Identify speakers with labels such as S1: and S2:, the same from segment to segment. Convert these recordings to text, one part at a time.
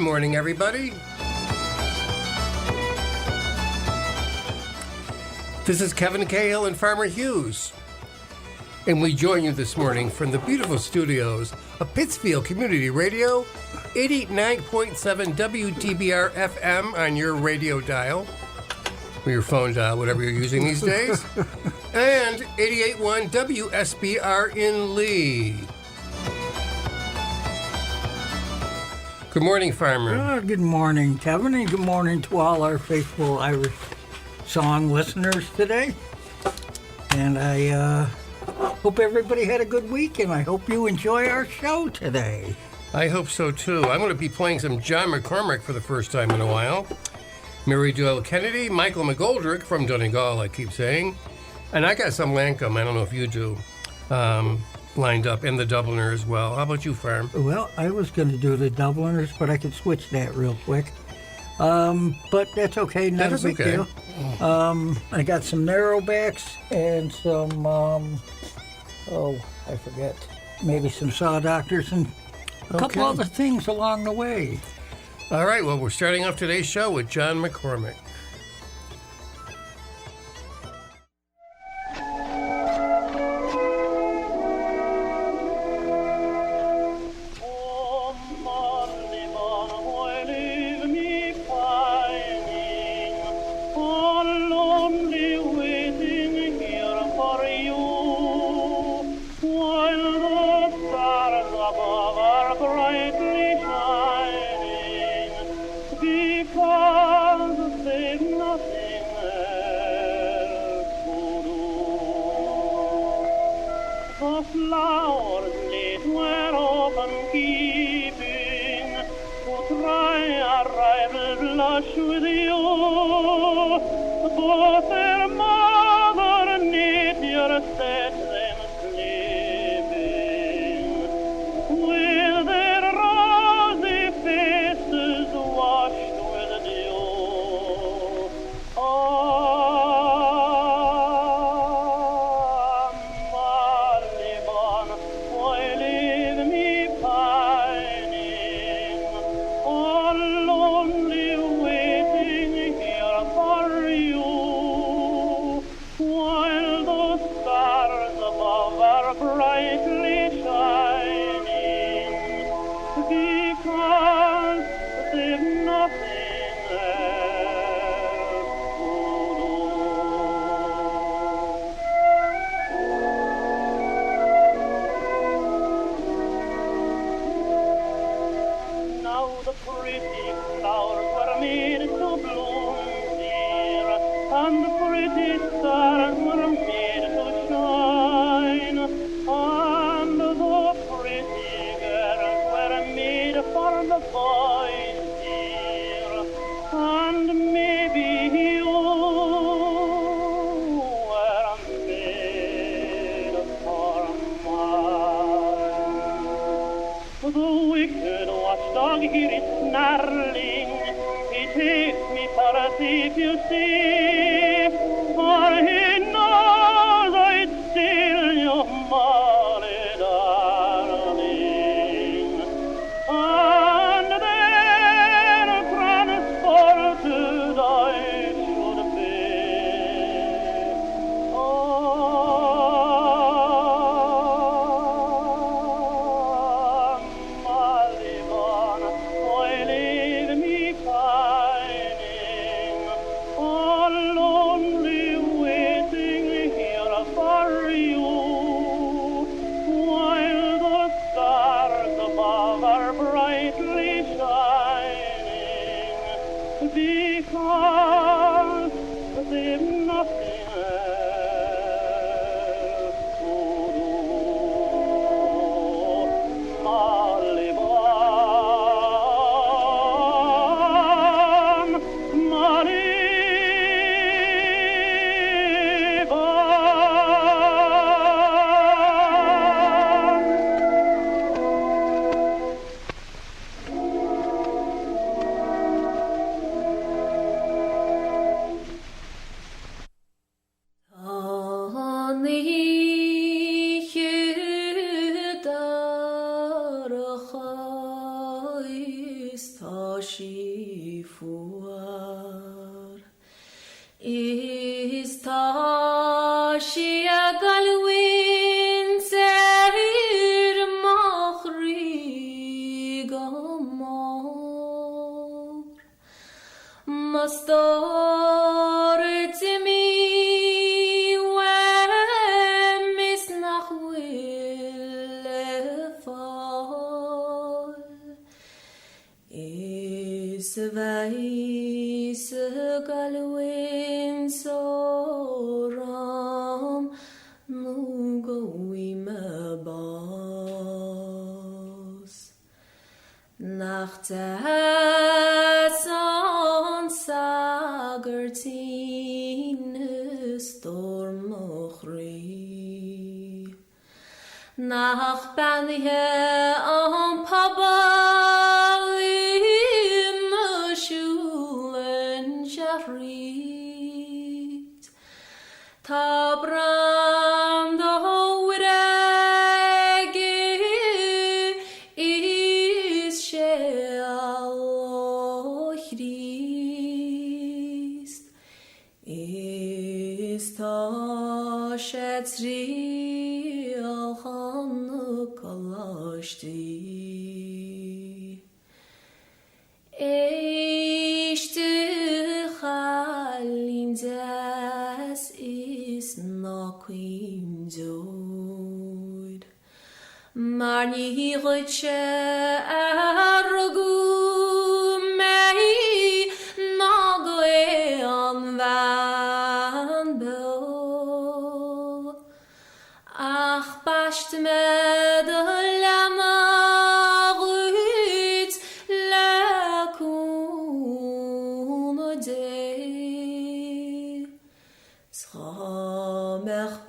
S1: morning, everybody. This is Kevin Cahill and Farmer Hughes, and we join you this morning from the beautiful studios of Pittsfield Community Radio, 89.7 WTBR-FM on your radio dial, or your phone dial, whatever you're using these days, and 88.1 WSBR in Lee. Good morning, Farmer.
S2: Good morning, Kevin, and good morning to all our faithful Irish song listeners today. And I hope everybody had a good week, and I hope you enjoy our show today.
S1: I hope so, too. I'm going to be playing some John McCormick for the first time in a while. Mary Doyle Kennedy, Michael McGoldrick from Donegal, I keep saying. And I got some Lancome, I don't know if you do, lined up, and the Dubliner as well. How about you, Farm?
S2: Well, I was going to do the Dubliners, but I could switch that real quick. But that's okay, not a big deal. I got some Narrowbacks and some, I forget, maybe some Saw Doctors and a couple other things along the way.
S1: All right, well, we're starting off today's show with John McCormick.
S3: galwin seir machri gamor mastor timi wem is nach will fall is weiß galwin soram mugoim bas nacht son sagertin storm ochri nach banhe on pabalim shulen jarit tabram do wirege is shealochrist is ta shetri alchanukaloshti Echte Chalin das is noch im Zod Marni Ritsche Argu Mei Nagoe am Wanbo Ach basht me de lama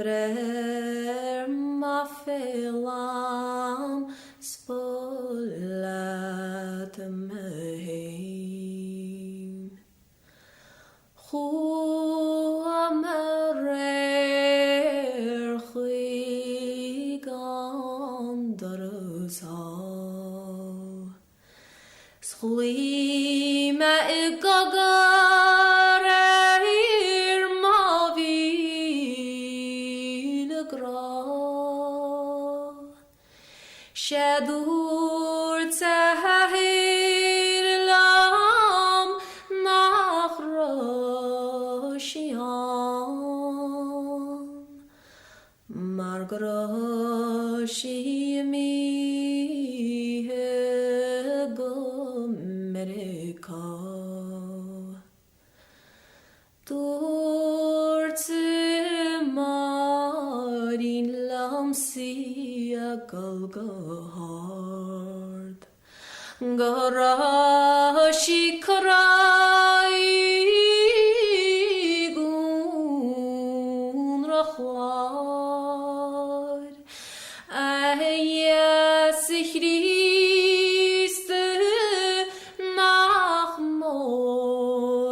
S3: Brer mafelam spolat meheim Hu amerer chigam darusal Schlima igagar Shadur Tahir Lam nach Roshiam Margroshi mi America Marin lamsi galgahard Garashi karai gun rachlad Ayas Christe nach moran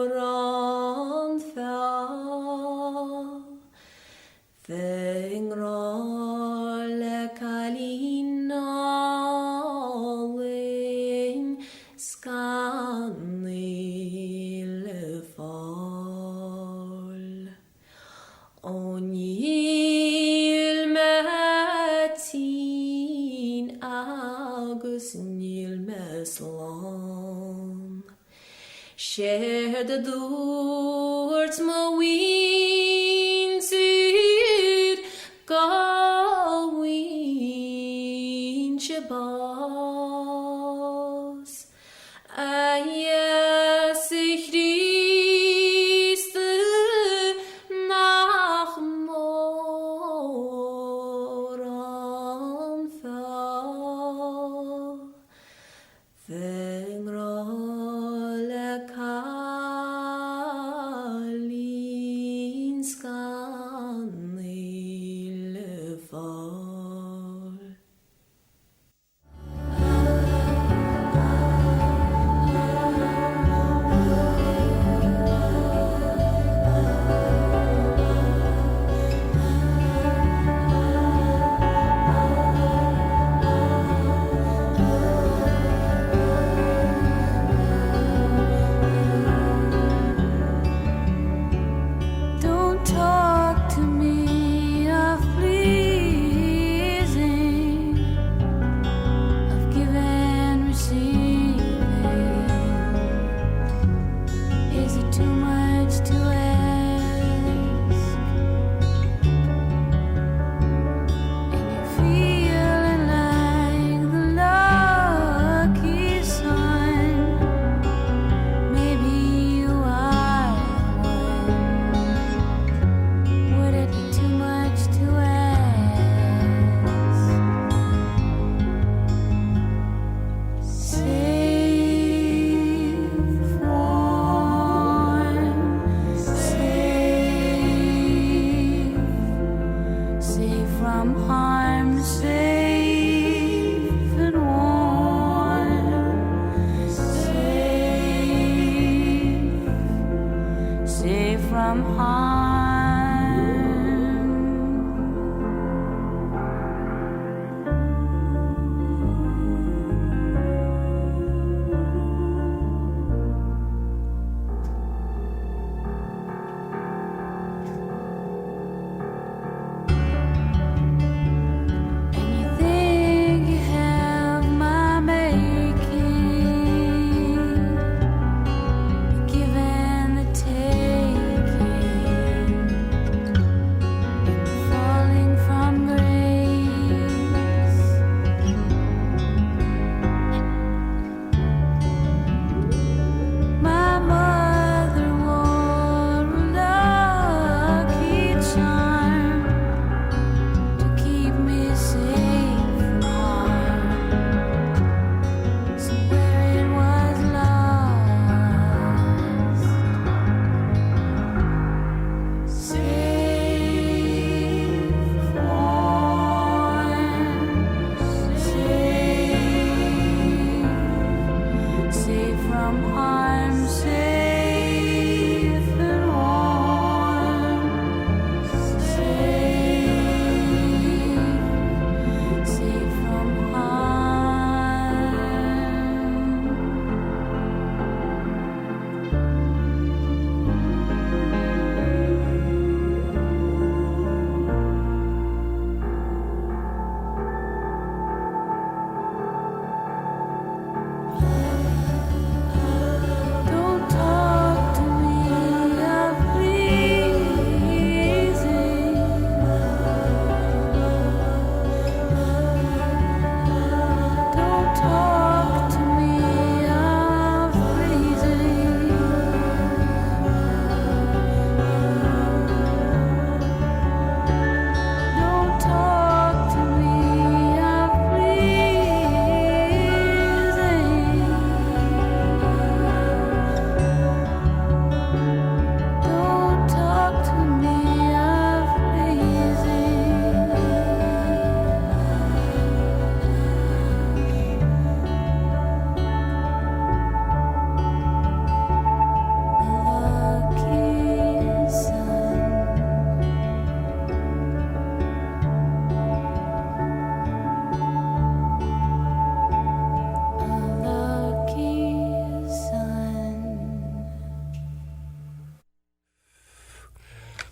S3: fall Vengrale kalinaling skanile fall Onil matin agus nil meslan Share the doors ma winzid Gawin Shabbos Ayas Christe nach moran fall Vengrale kali from harm, safe and warm, safe from harm.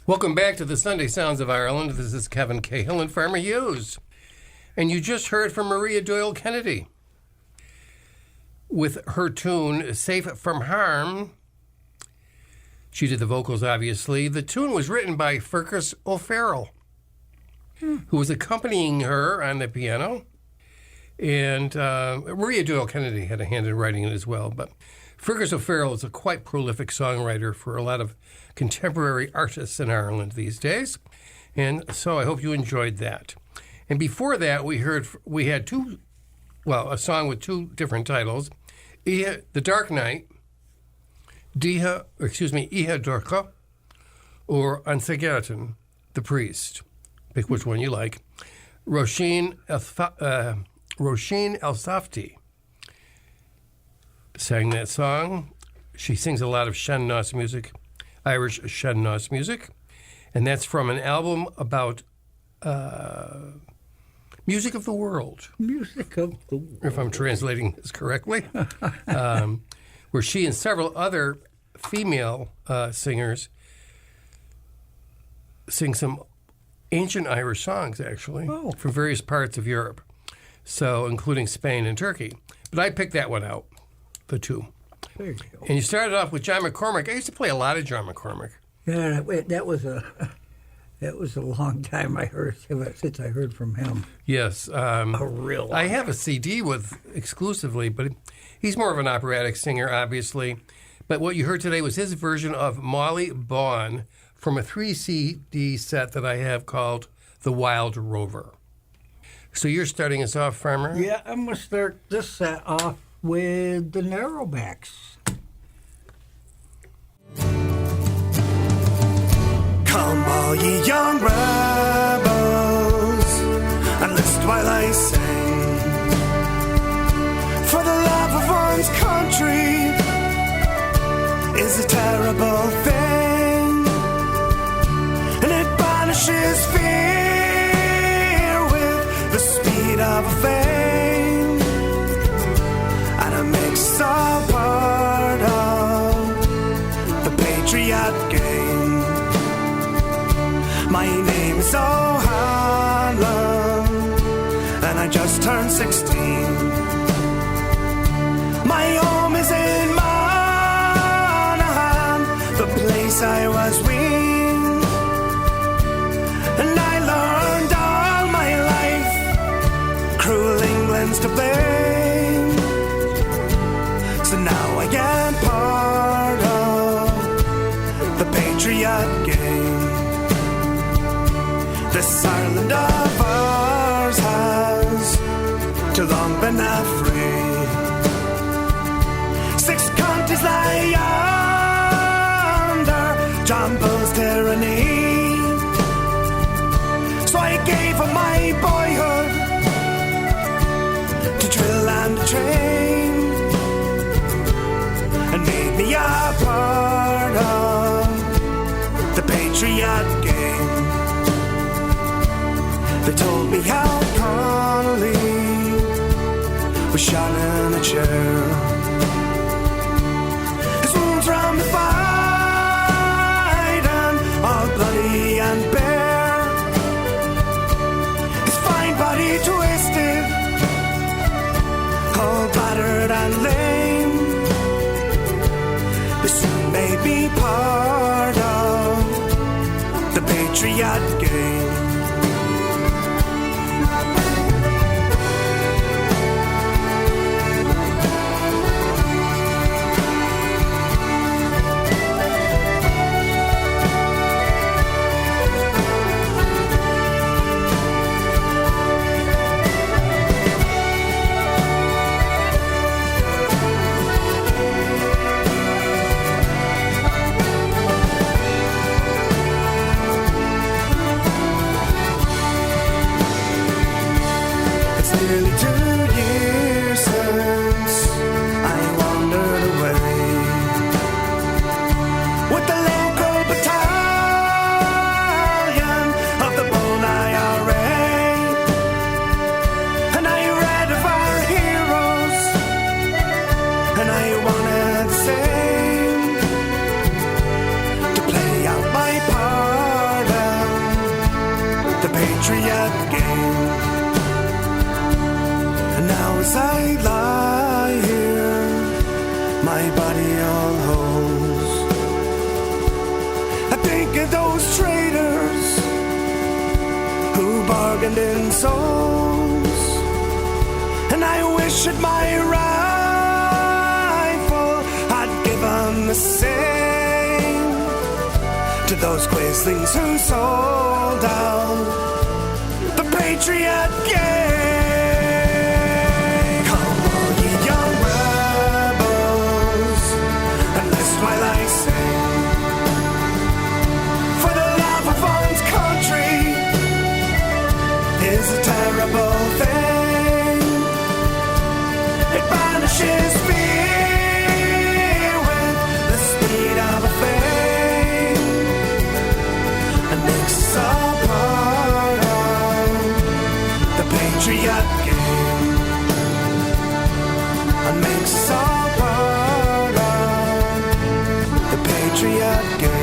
S1: Welcome back to the Sunday Sounds of Ireland. This is Kevin Cahill and Farmer Hughes. And you just heard from Maria Doyle Kennedy with her tune, Safe from Harm. She did the vocals, obviously. The tune was written by Fergus O'Farrell, who was accompanying her on the piano. And Maria Doyle Kennedy had a hand in writing it as well. But Fergus O'Farrell is a quite prolific songwriter for a lot of contemporary artists in Ireland these days. And so I hope you enjoyed that. And before that, we had a song with two different titles. The Dark Night, Iha Dorcha, or Ansagertan, The Priest. Pick which one you like. Roisin El-Safti sang that song. She sings a lot of Sean-Nós music, Irish Sean-Nós music, and that's from an album about music of the world.
S2: Music of the world.
S1: If I'm translating this correctly. Where she and several other female singers sing some ancient Irish songs, actually, from various parts of Europe, so including Spain and Turkey. But I picked that one out, the two.
S2: There you go.
S1: And you started off with John McCormick. I used to play a lot of John McCormick.
S2: Yeah, that was a long time since I heard from him.
S1: Yes.
S2: A real long
S1: I have a CD with exclusively, but he's more of an operatic singer, obviously. But what you heard today was his version of Molly Bawn from a 3-CD set that I have called The Wild Rover. So you're starting us off, Farmer?
S2: Yeah, I'm going to start this set off with the Narrowbacks.
S4: Come all ye young rebels, so Harlem, and I just turned 16. My home is in Monaghan, the place I was weaned, and I learned all my life cruel England's to blame. So now I am part of the Patriot game. This Ireland of ours has too long been free. 6 counties lie under John Bull's tyranny. So I gave up my boyhood to drill and train, and made me a part of the Patriot game. They told me how Connolly was shot in a chair. His wounds from the fight and all bloody and bare. His fine body twisted, cold, battered and lame. They soon made me part of the Patriot game. Nearly 2 years since I wandered away with the local battalion of the Bold IRA, and I read of our heroes, and I wanted the same, to play out my part of the Patriot game. Now as I lie here, my body all holds, I think of those traitors who bargained in souls, and I wish that my rifle had given the same to those quaslings who sold out the Patriot game. While I sing, for the love of one's country is a terrible thing. It banishes fear with the speed of a flame, and makes us all part of the Patriot game, and makes us all Patriot game.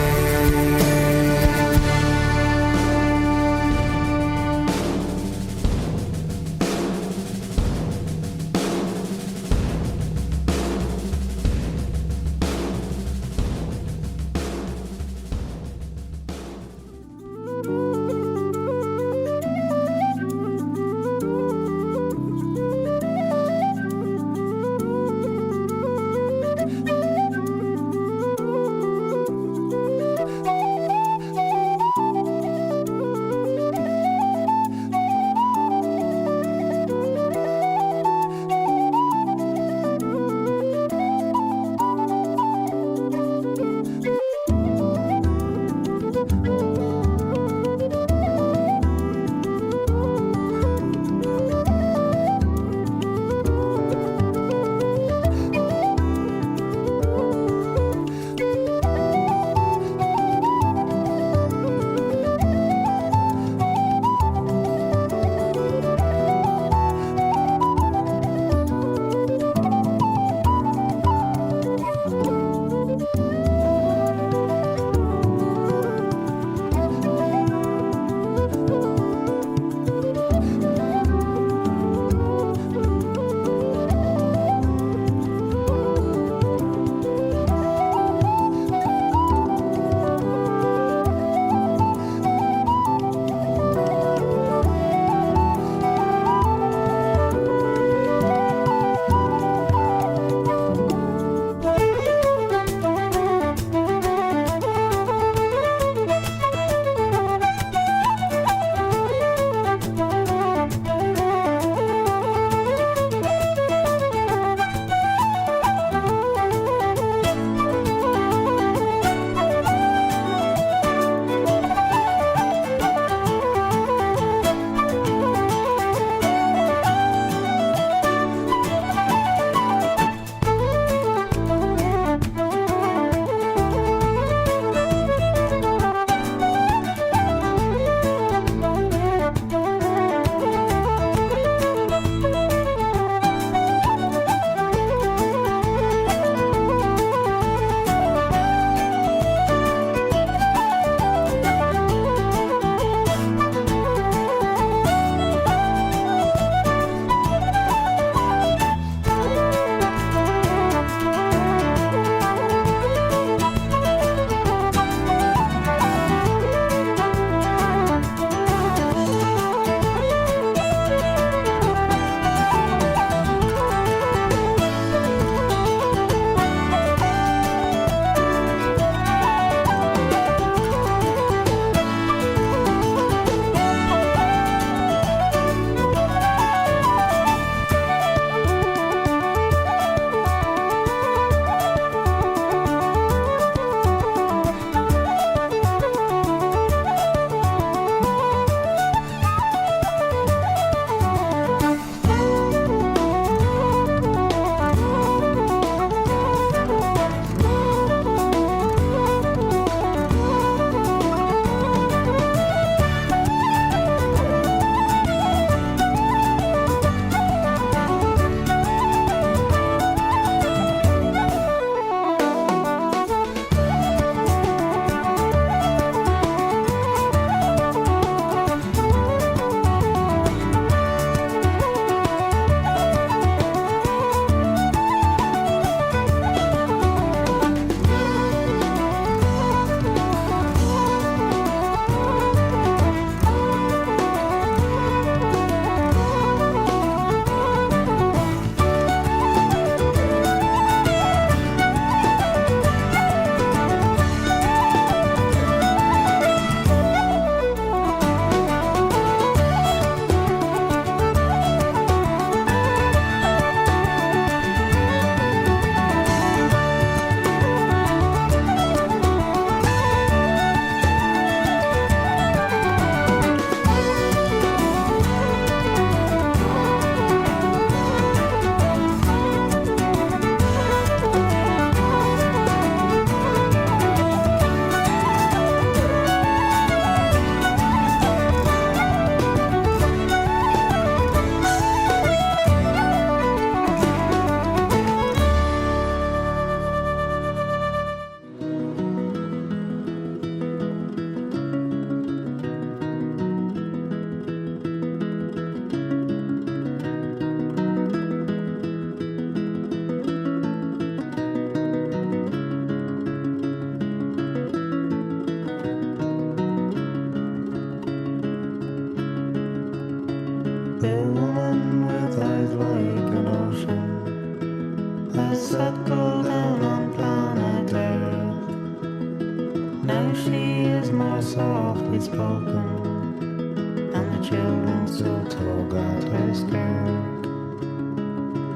S5: children still tug at her skirt.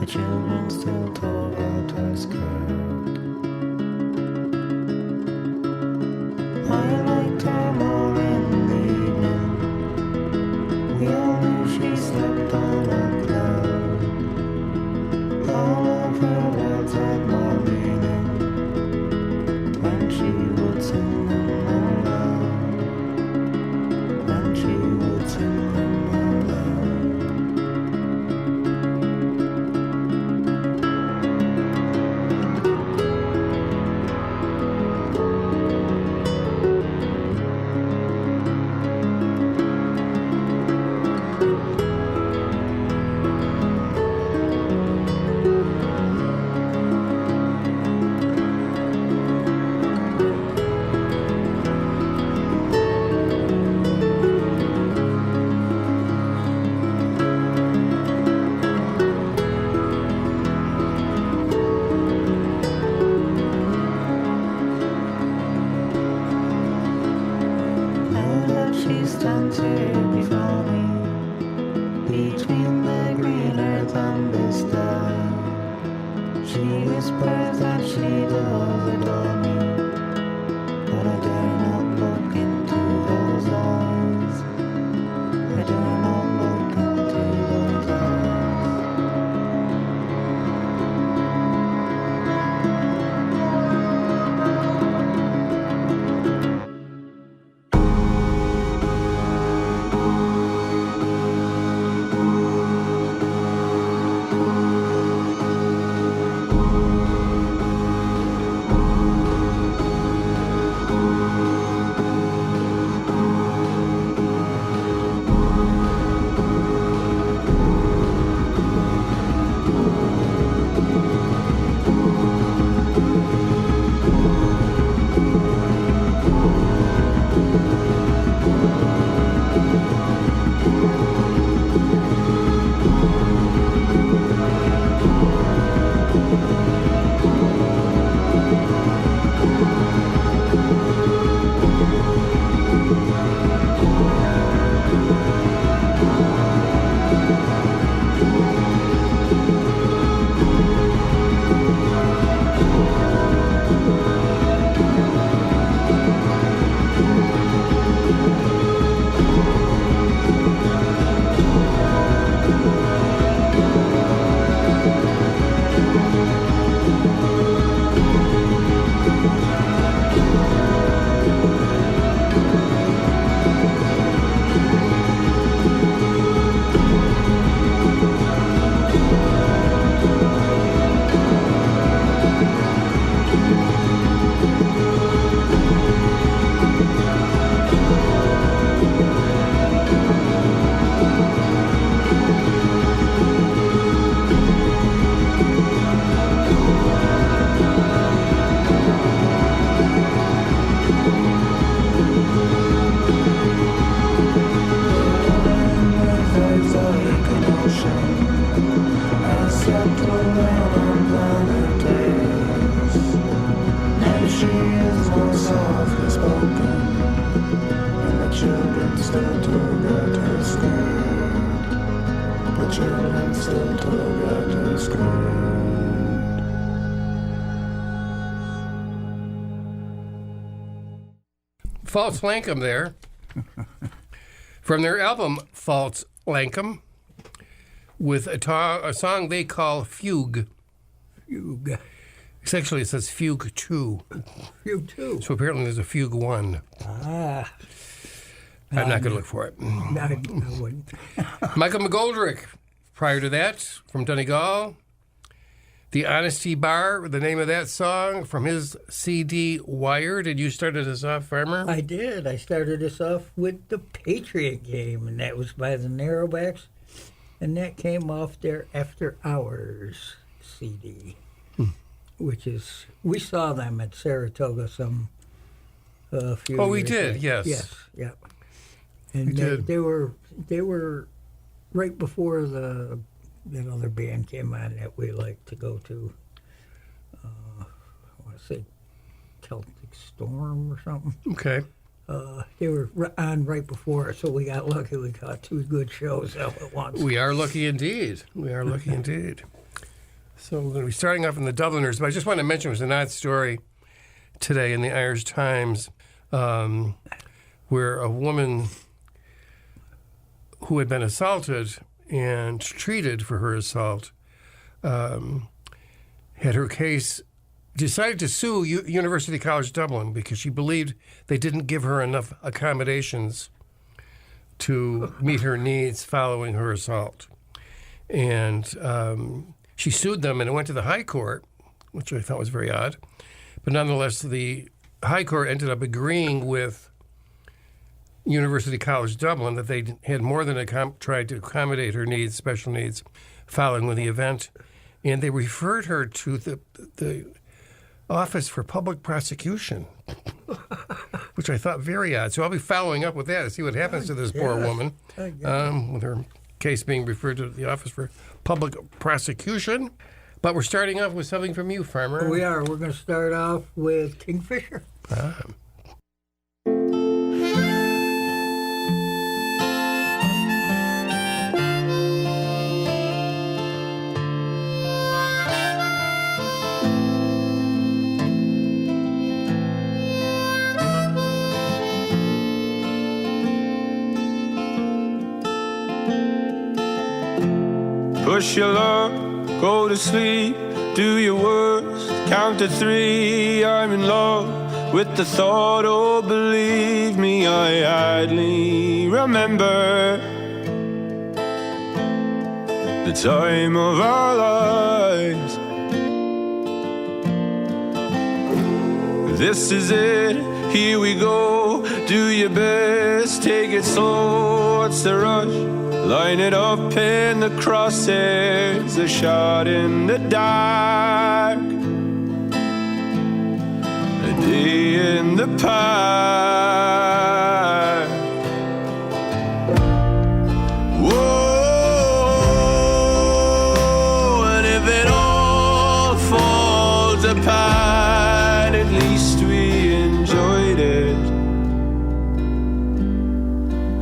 S5: The children still tug at her skirt. I liked her more in the evening. We all knew she slept on a cloud. All of her words had more meaning when she would sing them aloud. When she would sing them aloud. She stands here before me, between the green earth and the sky. She whispers that she does adore me, but I dare not look into those eyes. I dare not look into those eyes.
S1: False Lankum there. From their album False Lankum, with a song they call Fugue.
S2: Fugue.
S1: Actually, it says Fugue 2.
S2: Fugue 2.
S1: So apparently there's a Fugue 1.
S2: Ah.
S1: I'm not going to look for it.
S2: I wouldn't.
S1: Michael McGoldrick, prior to that, from Donegal. The Honesty Bar, the name of that song, from his CD Wired. Did you start us off, Farmer?
S2: I did. I started us off with the Patriot Game, and that was by the Narrowbacks, and that came off their After Hours CD, which is, we saw them at Saratoga a few years
S1: we did,
S2: back.
S1: yes.
S2: Yes, yeah. And
S1: We did.
S2: They were right before that other band came on that we like to go to. I want to say Celtic Storm or something.
S1: Okay.
S2: They were on right before, so we got lucky. We got two good shows all at once.
S1: We are lucky indeed. We are lucky indeed. So we're going to be starting off in the Dubliners, but I just want to mention it was an odd story today in the Irish Times where a woman who had been assaulted and treated for her assault had her case decided to sue University College Dublin because she believed they didn't give her enough accommodations to meet her needs following her assault. And she sued them, and it went to the High Court, which I thought was very odd. But nonetheless, the High Court ended up agreeing with University College Dublin that they had more than tried to accommodate her needs, special needs, following with the event. And they referred her to the Office for Public Prosecution, which I thought very odd. So I'll be following up with that to see what happens to this poor woman with her case being referred to the Office for Public Prosecution. But we're starting off with something from you, Farmer.
S2: We are. We're going to start off with Kingfisher.
S6: Push your luck, go to sleep, do your worst, count to 3, I'm in love with the thought, oh believe me, I idly remember the time of our lives. This is it, here we go, do your best, take it slow, what's the rush? Line it up in the crosshairs, a shot in the dark, a day in the park. Whoa, and if it all falls apart, at least we enjoyed it.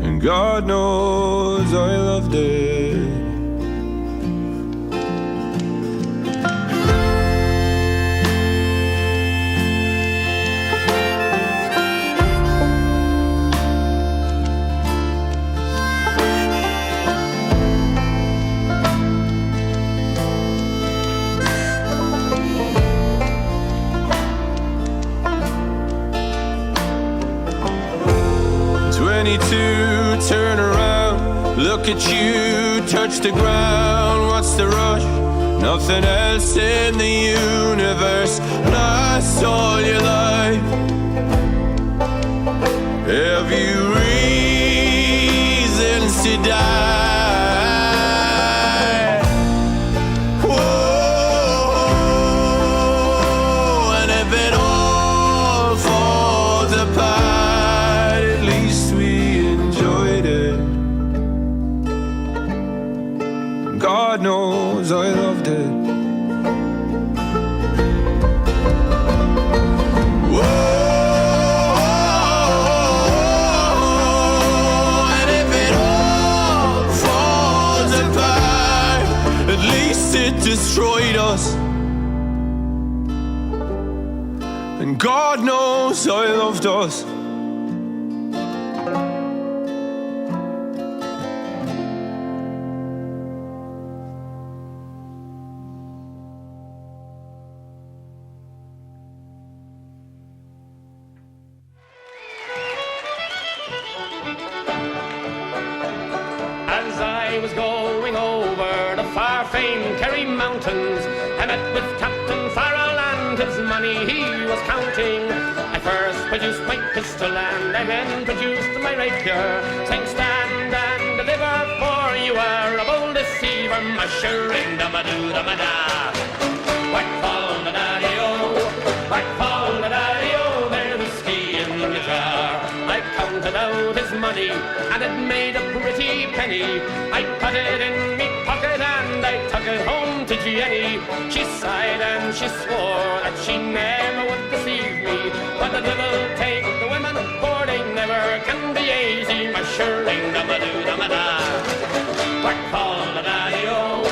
S6: And God knows I loved it. 22, turn around, look at you, touch the ground, what's the rush? Nothing else in the universe lasts all your life. Have you reasons to die? Whoa, and if it all falls apart, at least we enjoyed it. God knows I loved it. It destroyed us, and God knows I loved us.
S7: As I was going over the far-famed Kerry Mountains, I met with Captain Farrell and his money he was counting. I first produced my pistol and I then produced my rapier, saying stand and deliver, for you are a bold deceiver, mushering da-ma-doo-da-ma-da. Whack fall da daddy-o, whack fall da daddy-o, there's whiskey in the jar. I counted out his money and it made a pretty penny. I put it in me pocket and I took it home to Jenny. She sighed and she swore that she never would deceive me, but the devil take the women, for for they never can be easy. My shirring dum-a-doo-dum-a-da. Whack call the daddy-o,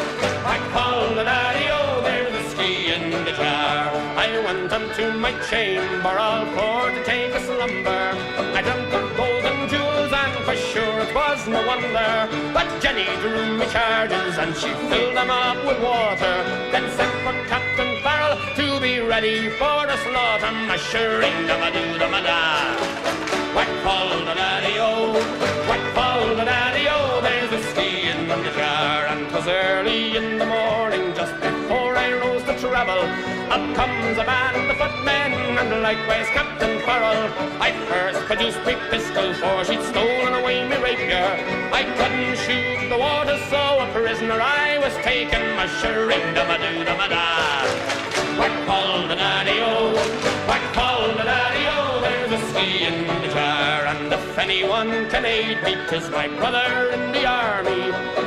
S7: whack call the daddy-o, there's the ski in the jar. I went unto my chamber all for to take a slumber. I dreamt of golden jewels and for sure it was no wonder. But Jenny drew me charges and she filled them up with water. Then sent for Captain Farrell to be ready for the slaughter. My shirring dum-a-doo-dum-a-da. Whack call the daddy-o, whack call the daddy-o, there's a ski in the jar. And 'twas early in the morning, just before I rose to travel, up comes a band of footmen, and likewise Captain Farrell. I first produced my pistol, for she'd stolen away me rapier. I couldn't shoot the water, so a prisoner I was taken. My shirring dum-a-doo-dum-a-da. Whack call the daddy-o, whack call the daddy-o, there's a ski in the jar. And if anyone can aid me, 'tis my brother in the army.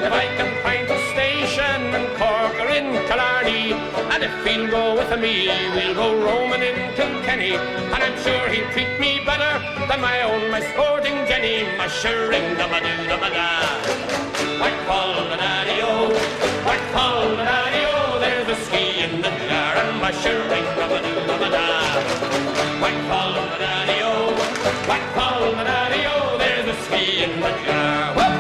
S7: If I can find a station in Cork or in Killarney, and if he'll go with me, we'll go roaming in Kilkenny. And I'm sure he'll treat me better than my sporting Jenny. My shirring dum-a-doo-dum-a-da. Whack call the daddy-o, whack call the daddy-o, there's a ski in the jar. And my shirring dum-a-doo-dum-a-da. Whack call the daddy-o, whack call the daddy-o, there's a ski in the jar. Whoop!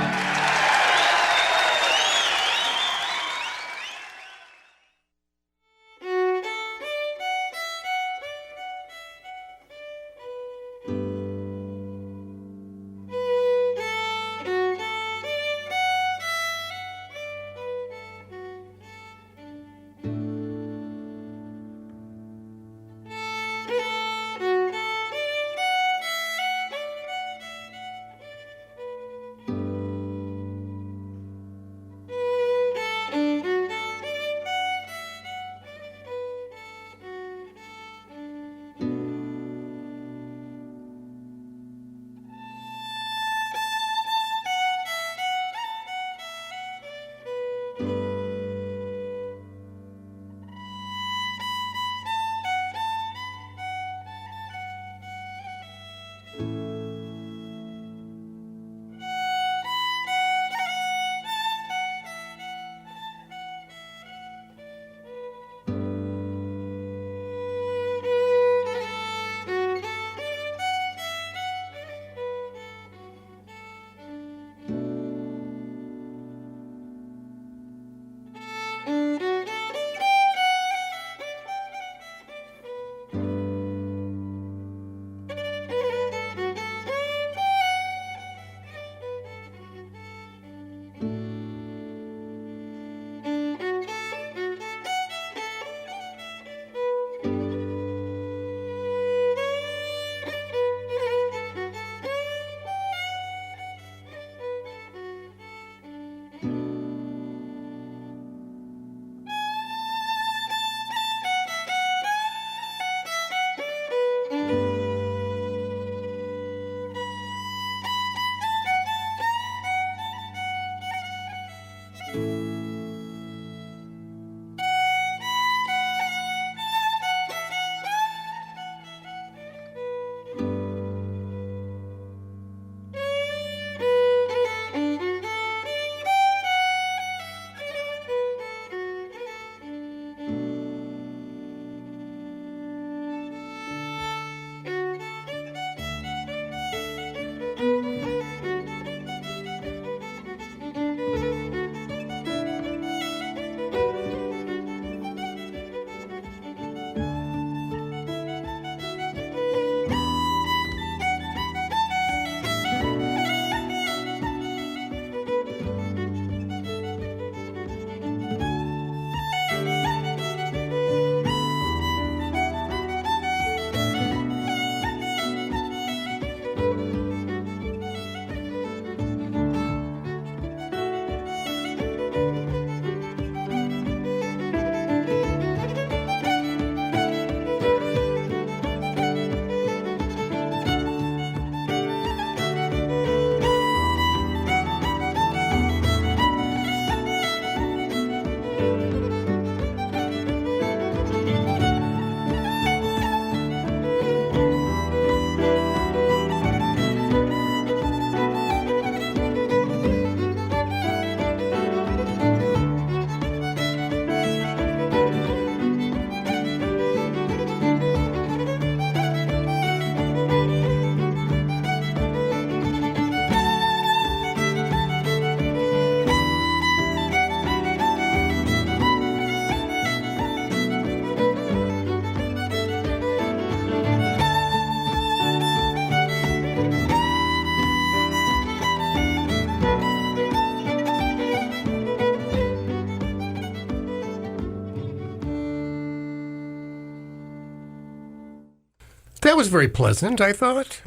S1: That was very pleasant, I thought.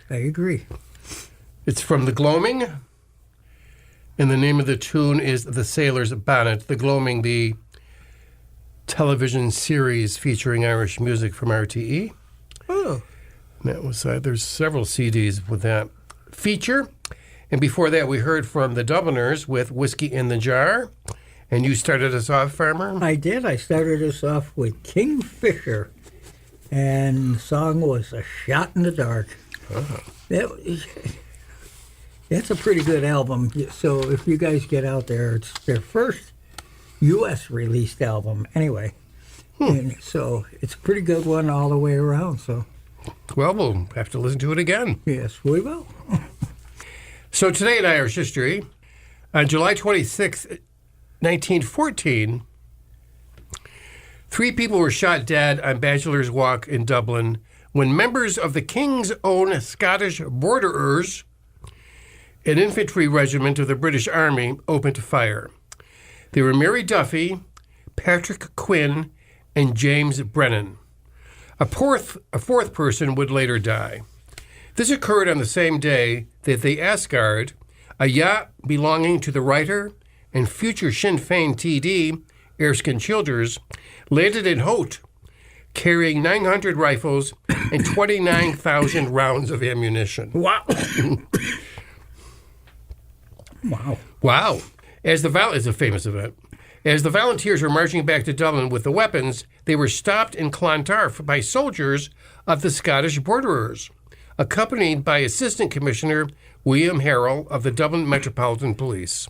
S2: I agree.
S1: It's from The Gloaming, and the name of the tune is The Sailor's Bonnet. The Gloaming, the television series featuring Irish music from RTE.
S2: Oh.
S1: That was there's several CDs with that feature. And before that, we heard from the Dubliners with Whiskey in the Jar. And you started us off, Farmer?
S2: I did. I started us off with Kingfisher. And the song was A Shot in the Dark.
S1: Oh.
S2: That's a pretty good album. So if you guys get out there, it's their first U.S. released album anyway. And so it's a pretty good one all the way around. So,
S1: well, we'll have to listen to it again.
S2: Yes, we will.
S1: So today in Irish history, on July 26, 1914, 3 people were shot dead on Bachelor's Walk in Dublin when members of the King's Own Scottish Borderers, an infantry regiment of the British Army, opened fire. They were Mary Duffy, Patrick Quinn, and James Brennan. A fourth person would later die. This occurred on the same day that the Asgard, a yacht belonging to the writer and future Sinn Féin TD, Erskine Childers, landed in Hout, carrying 900 rifles and 29,000 rounds of ammunition.
S2: Wow. Wow.
S1: Wow. It's a famous event. As the volunteers were marching back to Dublin with the weapons, they were stopped in Clontarf by soldiers of the Scottish Borderers, accompanied by Assistant Commissioner William Harrell of the Dublin Metropolitan Police.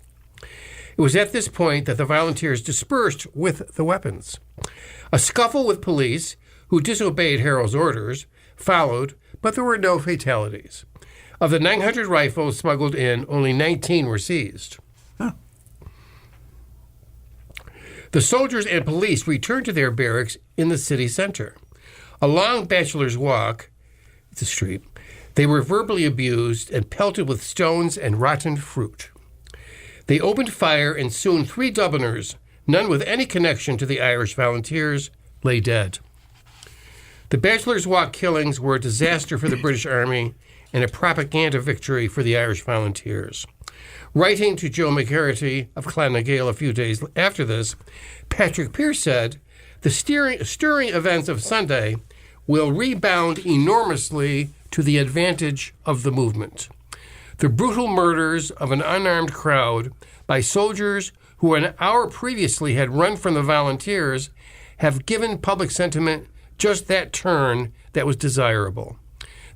S1: It was at this point that the volunteers dispersed with the weapons. A scuffle with police, who disobeyed Harrell's orders, followed, but there were no fatalities. Of the 900 rifles smuggled in, only 19 were seized.
S2: Huh.
S1: The soldiers and police returned to their barracks in the city center. Along Bachelor's Walk, it's a street, they were verbally abused and pelted with stones and rotten fruit. They opened fire, and soon 3 Dubliners, none with any connection to the Irish volunteers, lay dead. The Bachelor's Walk killings were a disaster for the British Army and a propaganda victory for the Irish volunteers. Writing to Joe McCarthy of Clonagale a few days after this, Patrick Pearse said, "The stirring events of Sunday will rebound enormously to the advantage of the movement. The brutal murders of an unarmed crowd by soldiers who an hour previously had run from the volunteers have given public sentiment just that turn that was desirable.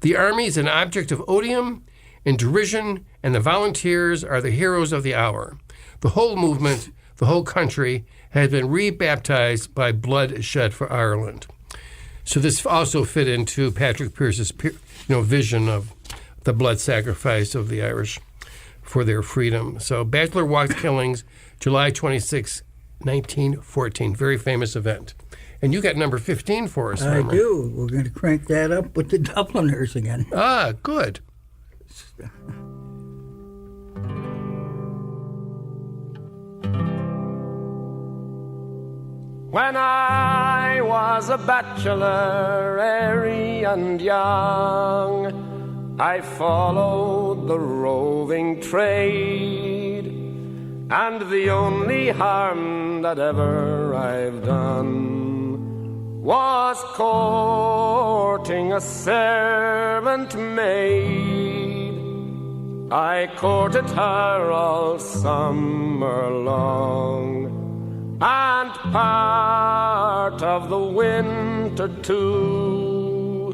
S1: The army is an object of odium and derision, and the volunteers are the heroes of the hour. The whole movement, the whole country, has been rebaptized by blood shed for Ireland." So this also fit into Patrick Pearse's vision of the blood sacrifice of the Irish for their freedom. So Bachelor Walk killings, July 26, 1914. Very famous event. And you got number 15 for us,
S2: I
S1: Farmer.
S2: do. We're going to crank that up with the Dubliners again.
S1: Ah, good.
S7: When I was a bachelor, airy and young, I followed the roving trade, and the only harm that ever I've done was courting a servant maid. I courted her all summer long, and part of the winter too.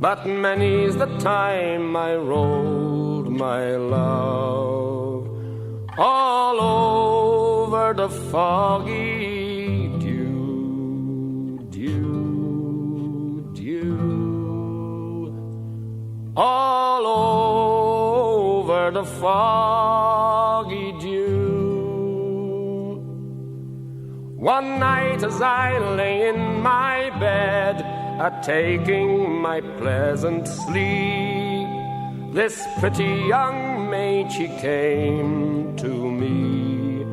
S7: But many's the time I rode my love all over the foggy dew, dew, dew, all over the foggy dew. One night as I lay in my bed, a-taking my pleasant sleep, this pretty young maid, she came to me,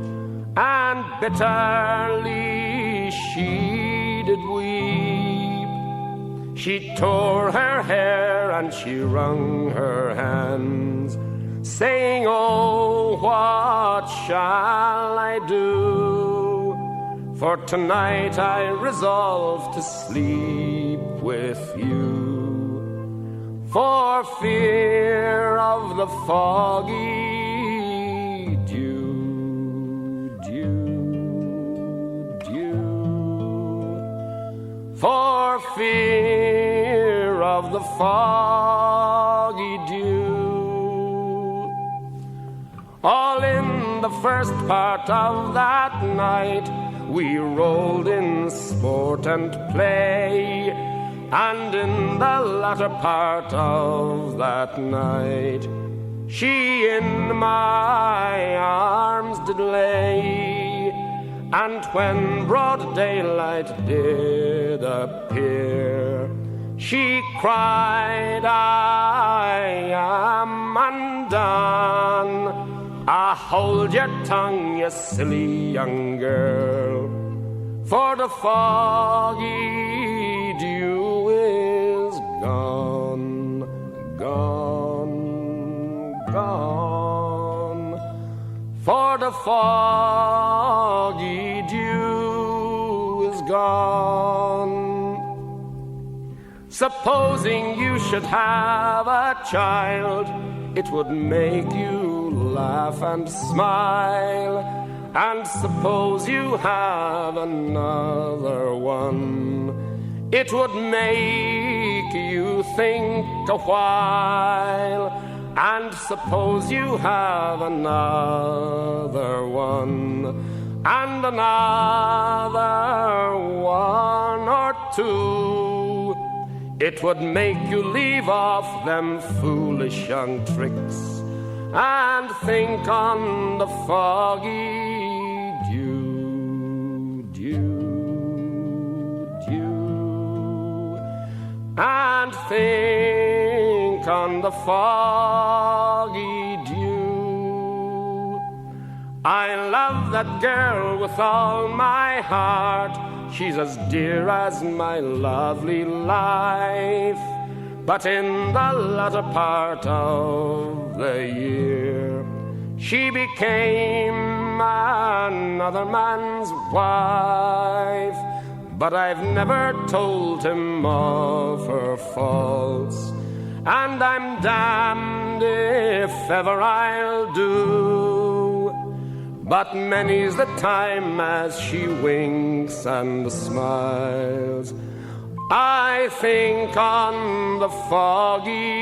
S7: and bitterly she did weep. She tore her hair and she wrung her hands, saying, "Oh, what shall I do? For tonight I resolve to sleep with you, for fear of the foggy dew, dew, dew, for fear of the foggy dew." All in the first part of that night we rolled in sport and play, and in the latter part of that night she in my arms did lay. And when broad daylight did appear, she cried, "I am undone." Ah, hold your tongue, you silly young girl, for the foggy dew is gone, gone, gone, for the foggy dew is gone. Supposing you should have a child, it would make you laugh and smile. And suppose you have another one, it would make you think a while. And suppose you have another one, and another one or two, it would make you leave off them foolish young tricks and think on the foggy dew, dew, dew, and think on the foggy dew. I love that girl with all my heart, she's as dear as my lovely life. But in the latter part of the year, she became another man's wife. But I've never told him of her faults, and I'm damned if ever I'll do. But many's the time as she winks and smiles, I think on the foggy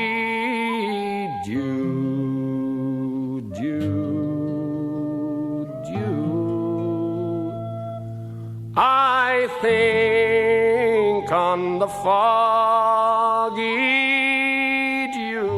S7: dew, dew, dew. I think on the foggy dew.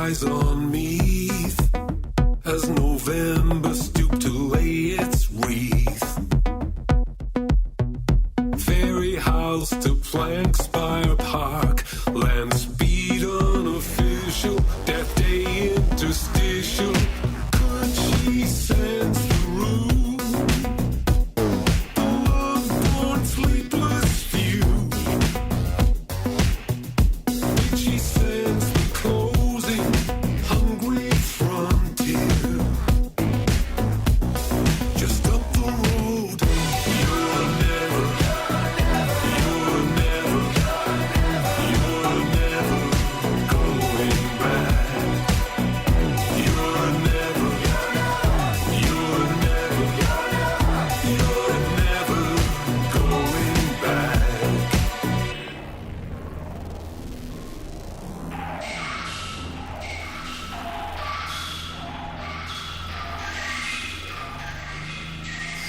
S4: eyes on me as November stooped to lay its wreath. Ferry house to Plankspire Park, land speed unofficial, death day interstitial. Could she sense the room? The love-born sleepless few. Did she sense the closing, hungry frontier? Just up the road, you're never going back. You're never going back.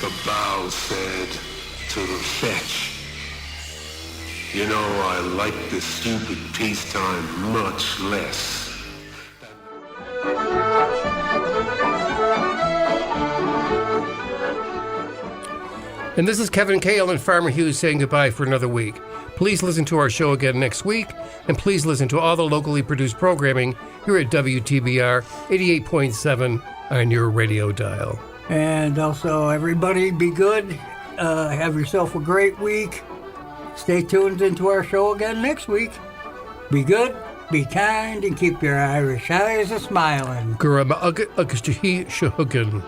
S4: The bow said to the fetch, "You know, I like this stupid peacetime much less."
S1: And this is Kevin Cale and Farmer Hughes saying goodbye for another week. Please listen to our show again next week, and please listen to all the locally produced programming here at WTBR 88.7 on your radio dial.
S2: And also, everybody, be good. Have yourself a great week. Stay tuned into our show again next week. Be good, be kind, and keep your Irish eyes a-smiling.
S1: Gurama Ugga Ugga Shahugan.